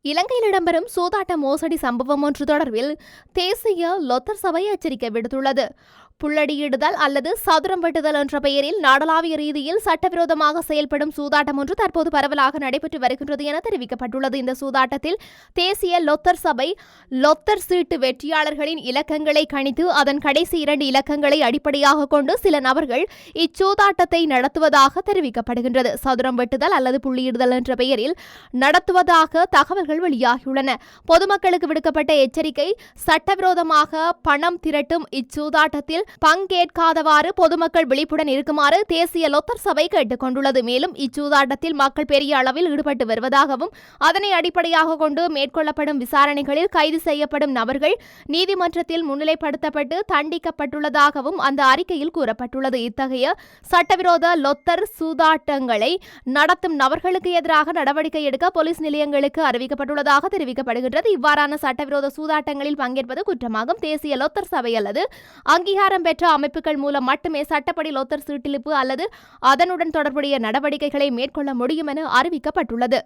இலங்கையில் இடம்பெறும் சூதாட்ட மோசடி சம்பவம் ஒன்று தொடர்பில் தேசிய லொத்தர் சபை எச்சரிக்கை விடுத்துள்ளது. புள்ளடியிடுதல் அல்லது சதுரம் வெட்டுதல் என்ற பெயரில் நாடளாவிய ரீதியில் சட்டவிரோதமாக செயல்படும் சூதாட்டம் ஒன்று தற்போது பரவலாக நடைபெற்று வருகின்றது என தெரிவிக்கப்பட்டுள்ளது. இந்த சூதாட்டத்தில் தேசிய லொத்தர் சபை லொத்தர் சீட்டு வெற்றியாளர்களின் இலக்கங்களை கணித்து அதன் கடைசி 2 இலக்கங்களை அடிப்படையாக கொண்டு சில நபர்கள் இச்சூதாட்டத்தை நடத்துவதாக தெரிவிக்கப்படுகின்றது. சதுரம் வெட்டுதல் அல்லது புள்ளியிடுதல் என்ற பெயரில் நடத்துவதாக தகவல்கள் வெளியாகியுள்ளன. பொதுமக்களுக்கு விடுக்கப்பட்ட எச்சரிக்கை: சட்டவிரோதமாக பணம் திரட்டும் இச்சூதாட்டத்தில் பங்கேற்காதவாறு பொதுமக்கள் விழிப்புடன் இருக்குமாறு தேசிய லொத்தர் சபை கேட்டுக் கொண்டுள்ளது. மேலும் இச்சூதாட்டத்தில் மக்கள் பெரிய அளவில் ஈடுபட்டு வருவதாகவும் அதனை அடிப்படையாக கொண்டு மேற்கொள்ளப்படும் விசாரணைகளில் கைது செய்யப்படும் நபர்கள் நீதிமன்றத்தில் முன்னிலைப்படுத்தப்பட்டு தண்டிக்கப்பட்டுள்ளதாகவும் அந்த அறிக்கையில் கூறப்பட்டுள்ளது. இத்தகைய சட்டவிரோத லொத்தர் சூதாட்டங்களை நடத்தும் நபர்களுக்கு எதிராக நடவடிக்கை எடுக்க போலீஸ் நிலையங்களுக்கு அறிவிக்கப்பட்டுள்ளதாக தெரிவிக்கப்படுகின்றது. இவ்வாறான சட்டவிரோத சூதாட்டங்களில் பங்கேற்பது குற்றமாகும். தேசிய லொத்தர் சபை அல்லது அங்கீகாரம் பெற்ற அமைப்புகள் மூலம் மட்டுமே சட்டப்படி லொத்தர் சீட்டிலிப்பு அல்லது அதனுடன் தொடர்புடைய நடவடிக்கைகளை மேற்கொள்ள முடியும் என அறிவிக்கப்பட்டுள்ளது.